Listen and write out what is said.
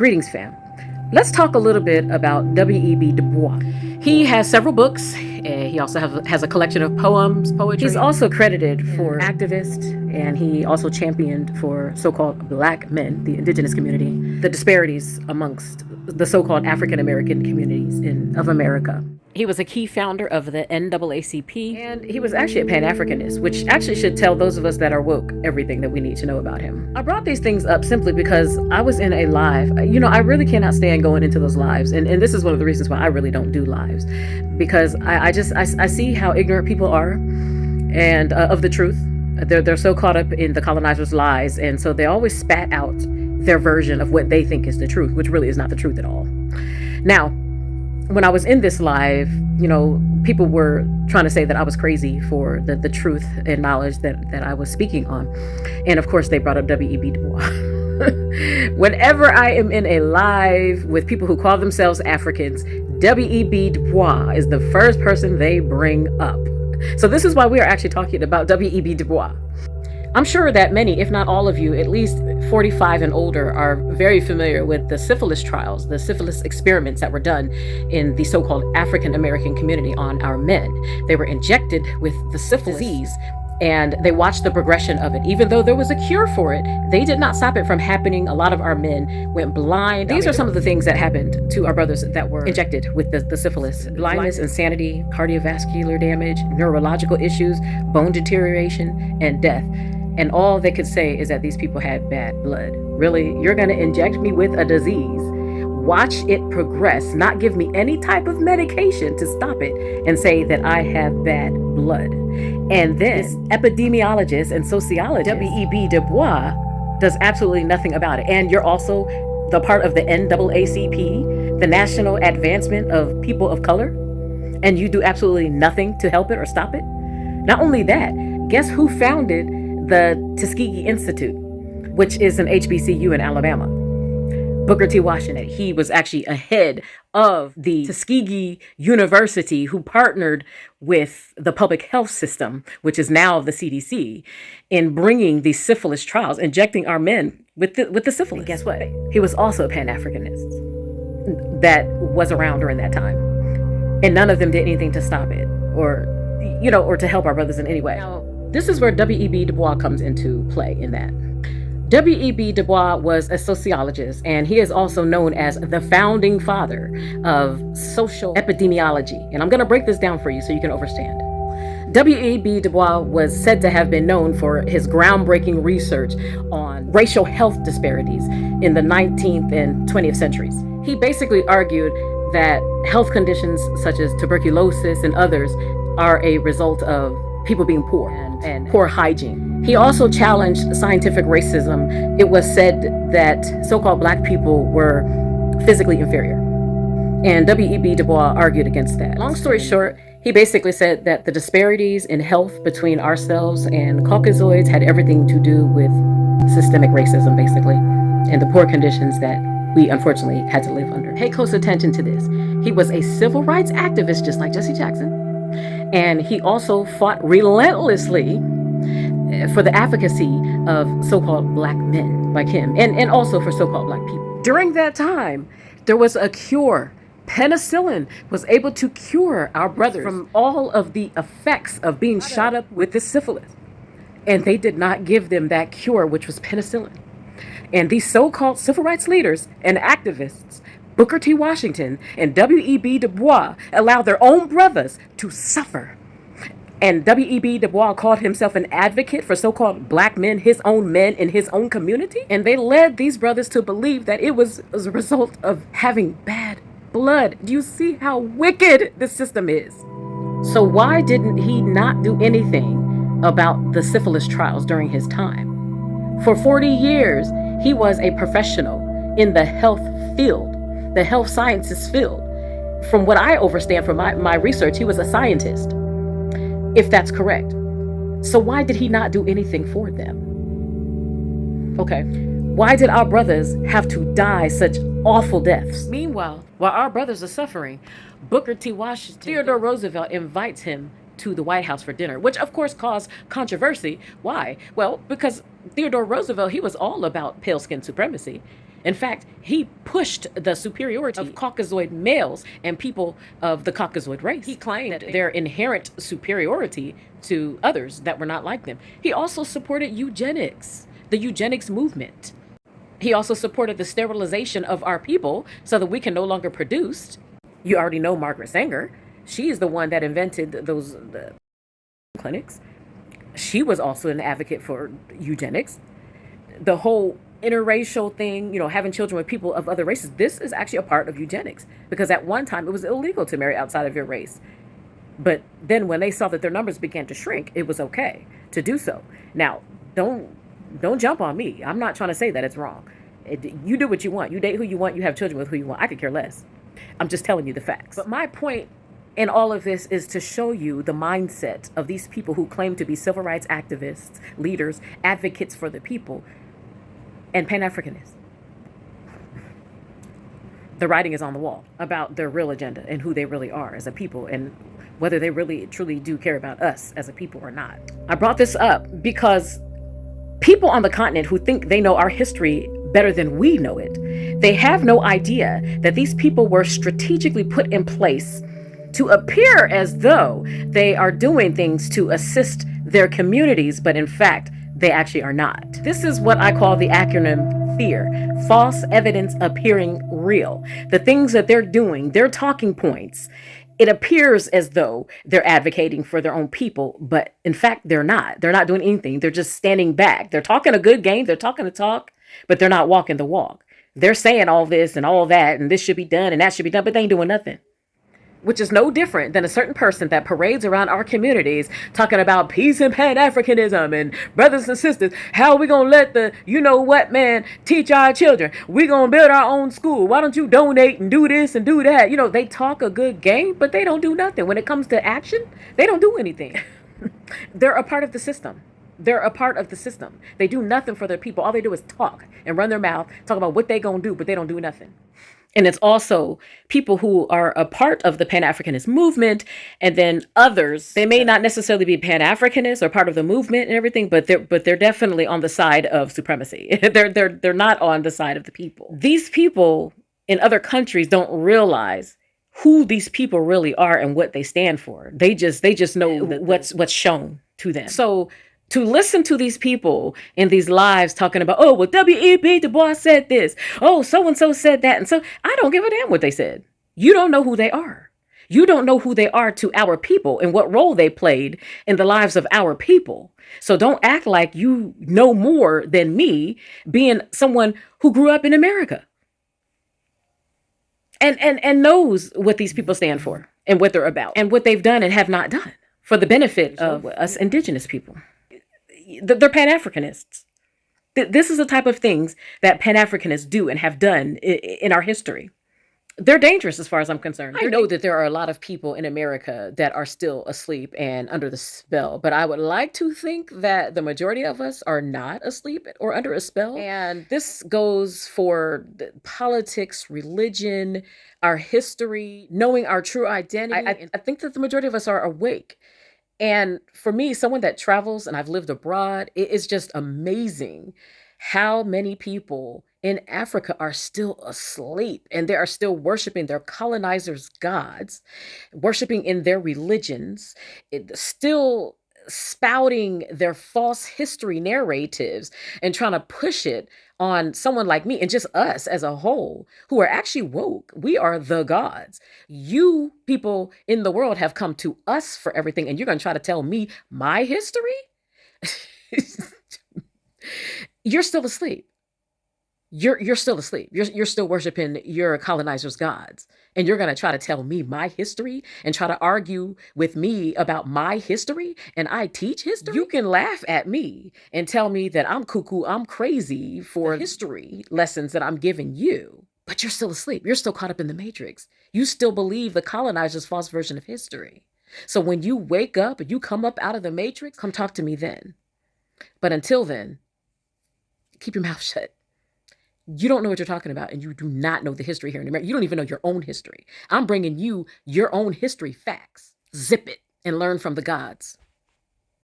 Greetings, fam. Let's talk a little bit about W.E.B. DuBois. He has several books. He also has a collection of poems, poetry. He's also credited for activist, and he also championed for so-called black men, the indigenous community, the disparities amongst the so-called African American communities of America. He was a key founder of the NAACP, and he was actually a Pan-Africanist, which actually should tell those of us that are woke everything that we need to know about him. I brought these things up simply because I was in a live. I really cannot stand going into those lives, and this is one of the reasons why I really don't do lives, because I see how ignorant people are, and of the truth. They're so caught up in the colonizers' lies, and so they always spat out their version of what they think is the truth, which really is not the truth at all. Now, when I was in this live, people were trying to say that I was crazy for the truth and knowledge that I was speaking on. And of course, they brought up W.E.B. DuBois. Whenever I am in a live with people who call themselves Africans, W.E.B. DuBois is the first person they bring up. So this is why we are actually talking about W.E.B. DuBois. I'm sure that many, if not all of you, at least 45 and older, are very familiar with the syphilis trials, the syphilis experiments that were done in the so-called African American community on our men. They were injected with the syphilis disease, and they watched the progression of it. Even though there was a cure for it, they did not stop it from happening. A lot of our men went blind. These are some of the things that happened to our brothers that were injected with the syphilis. Blindness, insanity, cardiovascular damage, neurological issues, bone deterioration, and death. And all they could say is that these people had bad blood. Really? You're going to inject me with a disease, watch it progress, not give me any type of medication to stop it, and say that I have bad blood. And this epidemiologist and sociologist, W.E.B. DuBois, does absolutely nothing about it. And you're also the part of the NAACP, the National Advancement of People of Color, and you do absolutely nothing to help it or stop it. Not only that, guess who founded the Tuskegee Institute, which is an HBCU in Alabama? Booker T. Washington. He was actually ahead of the Tuskegee University, who partnered with the public health system, which is now the CDC, in bringing these syphilis trials, injecting our men with the syphilis. And guess what? He was also a Pan-Africanist that was around during that time. And none of them did anything to stop it or to help our brothers in any way. Now, this is where W.E.B. DuBois comes into play in that. W.E.B. DuBois was a sociologist, and he is also known as the founding father of social epidemiology. And I'm going to break this down for you so you can understand. W.E.B. DuBois was said to have been known for his groundbreaking research on racial health disparities in the 19th and 20th centuries. He basically argued that health conditions such as tuberculosis and others are a result of people being poor and poor hygiene. He also challenged scientific racism. It was said that so-called black people were physically inferior. And W.E.B. DuBois argued against that. Long story short, he basically said that the disparities in health between ourselves and Caucasoids had everything to do with systemic racism, basically, and the poor conditions that we unfortunately had to live under. Pay close attention to this. He was a civil rights activist, just like Jesse Jackson. And he also fought relentlessly for the advocacy of so-called black men like him, and also for so-called black people. During that time, there was a cure. Penicillin was able to cure our brothers from all of the effects of being shot up with this syphilis. And they did not give them that cure, which was penicillin. And these so-called civil rights leaders and activists, Booker T. Washington and W.E.B. DuBois, allowed their own brothers to suffer. And W.E.B. DuBois called himself an advocate for so-called black men, his own men in his own community. And they led these brothers to believe that it was as a result of having bad blood. Do you see how wicked the system is? So why didn't he not do anything about the syphilis trials during his time? For 40 years, he was a professional in the health field, the health sciences field. From what I understand from my research, he was a scientist, if that's correct. So why did he not do anything for them? Okay, why did our brothers have to die such awful deaths? Meanwhile, while our brothers are suffering, Booker T. Washington, Theodore Roosevelt invites him to the White House for dinner, which of course caused controversy. Why? Well, because Theodore Roosevelt, he was all about pale skin supremacy. In fact, he pushed the superiority of Caucasoid males and people of the Caucasoid race. He claimed their inherent superiority to others that were not like them. He also supported eugenics, the eugenics movement. He also supported the sterilization of our people so that we can no longer produce. You already know Margaret Sanger. She is the one that invented those clinics. She was also an advocate for eugenics. The whole interracial thing, having children with people of other races, this is actually a part of eugenics, because at one time it was illegal to marry outside of your race. But then when they saw that their numbers began to shrink, it was okay to do so. Now, don't jump on me. I'm not trying to say that it's wrong. You do what you want. You date who you want. You have children with who you want. I could care less. I'm just telling you the facts. But my point in all of this is to show you the mindset of these people who claim to be civil rights activists, leaders, advocates for the people, and Pan-Africanists. The writing is on the wall about their real agenda and who they really are as a people, and whether they really truly do care about us as a people or not. I brought this up because people on the continent who think they know our history better than we know it, they have no idea that these people were strategically put in place to appear as though they are doing things to assist their communities, but in fact, they actually are not. This is what I call the acronym FEAR, false evidence appearing real. The things that they're doing, their talking points, it appears as though they're advocating for their own people, but in fact, they're not. They're not doing anything. They're just standing back. They're talking a good game. They're talking the talk, but they're not walking the walk. They're saying all this and all that, and this should be done and that should be done, but they ain't doing nothing. Which is no different than a certain person that parades around our communities talking about peace and Pan-Africanism and brothers and sisters. How are we going to let the, man, teach our children? We're going to build our own school. Why don't you donate and do this and do that? They talk a good game, but they don't do nothing. When it comes to action, they don't do anything. They're a part of the system. They're a part of the system. They do nothing for their people. All they do is talk and run their mouth, talk about what they going to do, but they don't do nothing. And it's also people who are a part of the Pan-Africanist movement, and then others. They may not necessarily be Pan-Africanists or part of the movement and everything, but they're definitely on the side of supremacy. They're not on the side of the people. These people in other countries don't realize who these people really are and what they stand for. They just know what's shown to them. So to listen to these people in these lives talking about, oh, well, W.E.B. DuBois said this. Oh, so-and-so said that. And so I don't give a damn what they said. You don't know who they are. You don't know who they are to our people and what role they played in the lives of our people. So don't act like you know more than me, being someone who grew up in America and knows what these people stand for and what they're about and what they've done and have not done for the benefit of us indigenous people. They're Pan-Africanists. This is the type of things that Pan-Africanists do and have done in our history. They're dangerous as far as I'm concerned. I know that there are a lot of people in America that are still asleep and under the spell, but I would like to think that the majority of us are not asleep or under a spell. And this goes for politics, religion, our history, knowing our true identity. I think that the majority of us are awake. And for me, someone that travels and I've lived abroad, it is just amazing how many people in Africa are still asleep and they are still worshiping their colonizers' gods, worshiping in their religions, still spouting their false history narratives and trying to push it on someone like me and just us as a whole who are actually woke. We are the gods. You people in the world have come to us for everything, and you're going to try to tell me my history? You're still asleep. You're still asleep. You're still worshiping your colonizers' gods. And you're going to try to tell me my history and try to argue with me about my history, and I teach history? You can laugh at me and tell me that I'm cuckoo, I'm crazy for history lessons that I'm giving you, but you're still asleep. You're still caught up in the matrix. You still believe the colonizers' false version of history. So when you wake up and you come up out of the matrix, come talk to me then. But until then, keep your mouth shut. You don't know what you're talking about, and you do not know the history here in America. You don't even know your own history. I'm bringing you your own history facts. Zip it and learn from the gods.